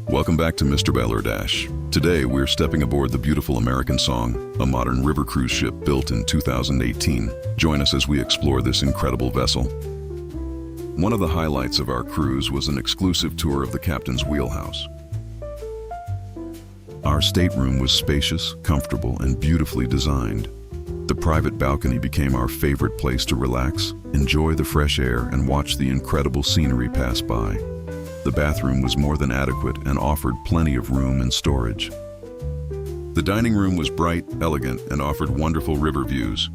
Welcome back to MrBalerdash. Today we're stepping aboard the beautiful American Song, a modern river cruise ship built in 2018. Join us as we explore this incredible vessel. One of the highlights of our cruise was an exclusive tour of the captain's wheelhouse. Our stateroom was spacious, comfortable, and beautifully designed. The private balcony became our favorite place to relax, enjoy the fresh air, and watch the incredible scenery pass by. The bathroom was more than adequate and offered plenty of room and storage. The dining room was bright, elegant, and offered wonderful river views.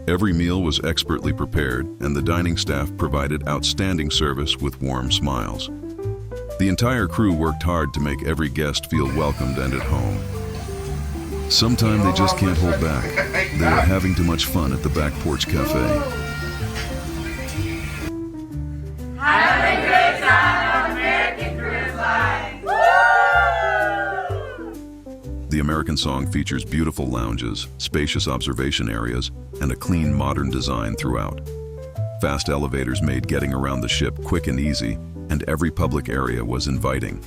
Every meal was expertly prepared, and the dining staff provided outstanding service with warm smiles. The entire crew worked hard to make every guest feel welcomed and at home. Sometimes they just can't hold back. They are having too much fun at the Back Porch Cafe. The American Song features beautiful lounges, spacious observation areas, and a clean, modern design throughout. Fast elevators made getting around the ship quick and easy, and every public area was inviting.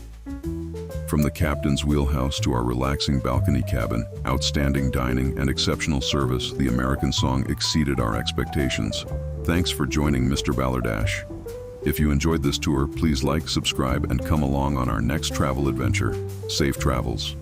From the captain's wheelhouse to our relaxing balcony cabin, outstanding dining, and exceptional service, the American Song exceeded our expectations. Thanks for joining MrBalerdash. If you enjoyed this tour, please like, subscribe, and come along on our next travel adventure. Safe travels.